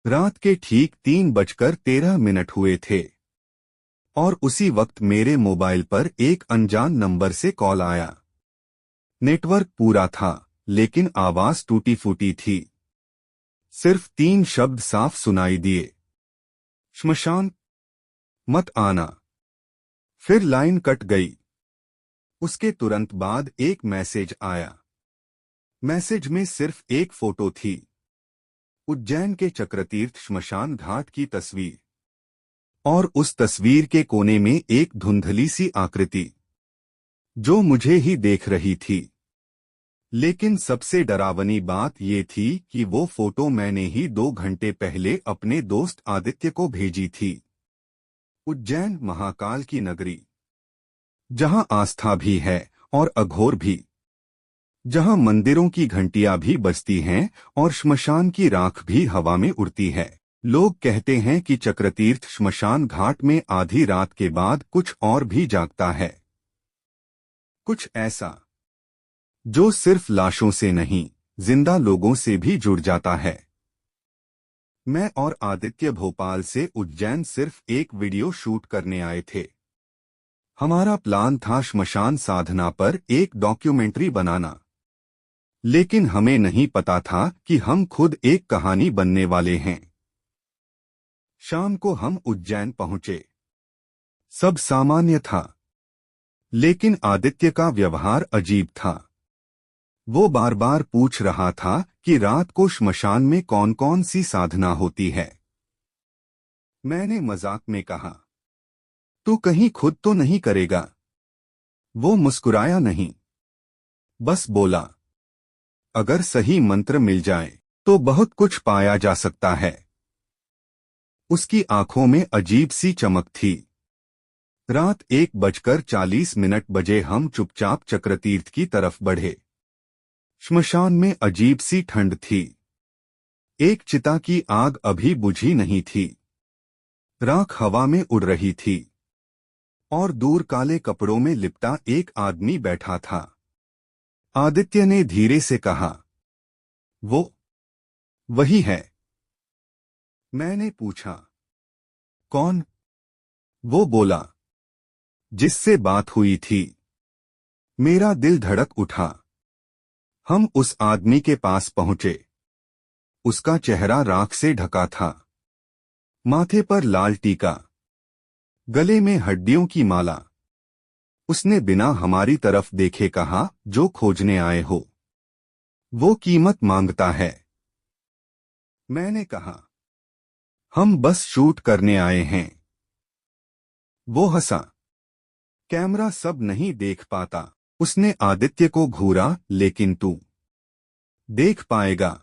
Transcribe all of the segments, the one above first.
रात के ठीक 3:13 हुए थे और उसी वक्त मेरे मोबाइल पर एक अनजान नंबर से कॉल आया। नेटवर्क पूरा था, लेकिन आवाज टूटी फूटी थी। सिर्फ 3 शब्द साफ सुनाई दिए, श्मशान, मत आना। फिर लाइन कट गई। उसके तुरंत बाद एक मैसेज आया। मैसेज में सिर्फ एक फोटो थी, उज्जैन के चक्रतीर्थ श्मशान घाट की तस्वीर, और उस तस्वीर के कोने में एक धुंधली सी आकृति जो मुझे ही देख रही थी। लेकिन सबसे डरावनी बात ये थी कि वो फोटो मैंने ही 2 घंटे पहले अपने दोस्त आदित्य को भेजी थी। उज्जैन महाकाल की नगरी, जहां आस्था भी है और अघोर भी, जहां मंदिरों की घंटियां भी बजती हैं और श्मशान की राख भी हवा में उड़ती है। लोग कहते हैं कि चक्रतीर्थ श्मशान घाट में आधी रात के बाद कुछ और भी जागता है, कुछ ऐसा जो सिर्फ लाशों से नहीं, जिंदा लोगों से भी जुड़ जाता है। मैं और आदित्य भोपाल से उज्जैन सिर्फ एक वीडियो शूट करने आए थे। हमारा प्लान था श्मशान साधना पर एक डॉक्यूमेंट्री बनाना, लेकिन हमें नहीं पता था कि हम खुद एक कहानी बनने वाले हैं। शाम को हम उज्जैन पहुंचे। सब सामान्य था, लेकिन आदित्य का व्यवहार अजीब था। वो बार बार पूछ रहा था कि रात को श्मशान में कौन कौन सी साधना होती है। मैंने मजाक में कहा, तू कहीं खुद तो नहीं करेगा? वो मुस्कुराया नहीं, बस बोला, अगर सही मंत्र मिल जाए तो बहुत कुछ पाया जा सकता है। उसकी आंखों में अजीब सी चमक थी। रात 1:40 बजे हम चुपचाप चक्रतीर्थ की तरफ बढ़े। श्मशान में अजीब सी ठंड थी। एक चिता की आग अभी बुझी नहीं थी। राख हवा में उड़ रही थी और दूर काले कपड़ों में लिपटा एक आदमी बैठा था। आदित्य ने धीरे से कहा, वो वही है। मैंने पूछा, कौन? वो बोला, जिससे बात हुई थी। मेरा दिल धड़क उठा। हम उस आदमी के पास पहुंचे। उसका चेहरा राख से ढका था। माथे पर लाल टीका, गले में हड्डियों की माला। उसने बिना हमारी तरफ देखे कहा, जो खोजने आए हो वो कीमत मांगता है। मैंने कहा, हम बस शूट करने आए हैं। वो हंसा, कैमरा सब नहीं देख पाता। उसने आदित्य को घूरा, लेकिन तू देख पाएगा।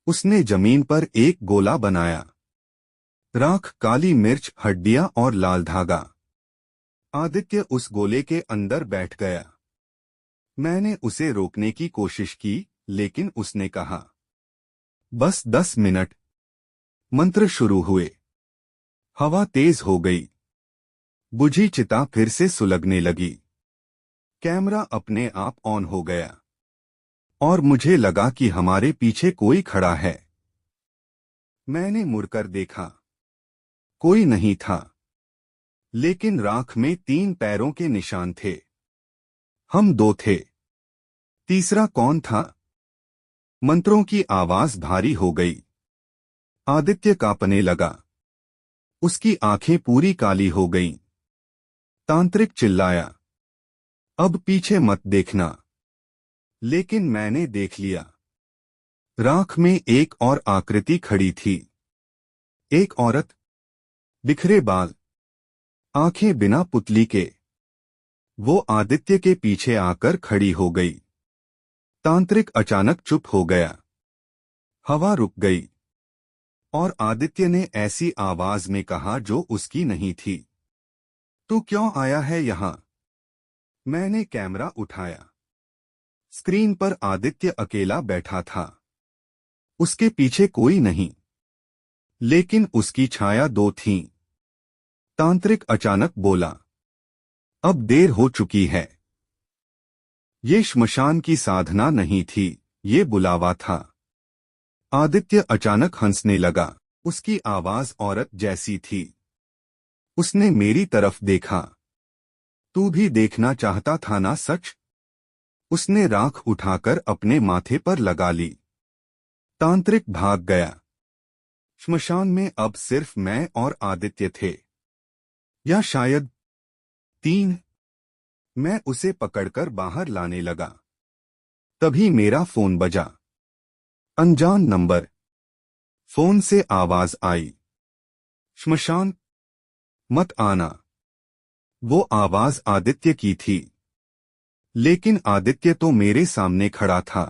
उसने जमीन पर एक गोला बनाया। राख, काली मिर्च, हड्डियां और लाल धागा। आदित्य उस गोले के अंदर बैठ गया। मैंने उसे रोकने की कोशिश की, लेकिन उसने कहा, बस 10 मिनट। मंत्र शुरू हुए। हवा तेज हो गई। बुझी चिता फिर से सुलगने लगी। कैमरा अपने आप ऑन हो गया और मुझे लगा कि हमारे पीछे कोई खड़ा है। मैंने मुड़कर देखा। कोई नहीं था, लेकिन राख में 3 पैरों के निशान थे। हम 2 थे। तीसरा कौन था? मंत्रों की आवाज भारी हो गई। आदित्य कांपने लगा। उसकी आंखें पूरी काली हो गईं। तांत्रिक चिल्लाया, अब पीछे मत देखना। लेकिन मैंने देख लिया। राख में एक और आकृति खड़ी थी। एक औरत, बिखरे बाल, आंखें बिना पुतली के। वो आदित्य के पीछे आकर खड़ी हो गई। तांत्रिक अचानक चुप हो गया। हवा रुक गई और आदित्य ने ऐसी आवाज में कहा जो उसकी नहीं थी, तू क्यों आया है यहां? मैंने कैमरा उठाया। स्क्रीन पर आदित्य अकेला बैठा था। उसके पीछे कोई नहीं, लेकिन उसकी छाया 2 थीं। तांत्रिक अचानक बोला, अब देर हो चुकी है। ये श्मशान की साधना नहीं थी, ये बुलावा था। आदित्य अचानक हंसने लगा। उसकी आवाज औरत जैसी थी। उसने मेरी तरफ देखा। तू भी देखना चाहता था ना सच? उसने राख उठाकर अपने माथे पर लगा ली। तांत्रिक भाग गया। श्मशान में अब सिर्फ मैं और आदित्य थे, या शायद तीन। मैं उसे पकड़कर बाहर लाने लगा। तभी मेरा फोन बजा। अनजान नंबर। फोन से आवाज आई, श्मशान मत आना। वो आवाज आदित्य की थी, लेकिन आदित्य तो मेरे सामने खड़ा था।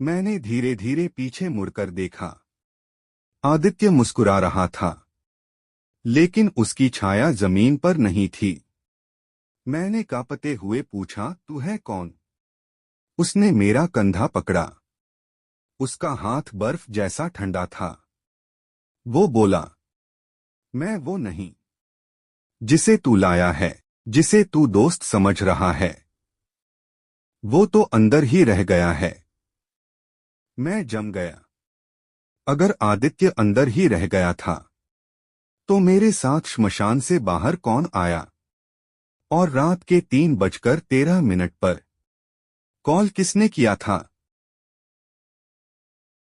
मैंने धीरे धीरे पीछे मुड़कर देखा। आदित्य मुस्कुरा रहा था, लेकिन उसकी छाया जमीन पर नहीं थी। मैंने कांपते हुए पूछा, तू है कौन? उसने मेरा कंधा पकड़ा। उसका हाथ बर्फ जैसा ठंडा था। वो बोला, मैं वो नहीं जिसे तू लाया है, जिसे तू दोस्त समझ रहा है। वो तो अंदर ही रह गया है। मैं जम गया। अगर आदित्य अंदर ही रह गया था, तो मेरे साथ श्मशान से बाहर कौन आया? और रात के 3:13 पर कॉल किसने किया था?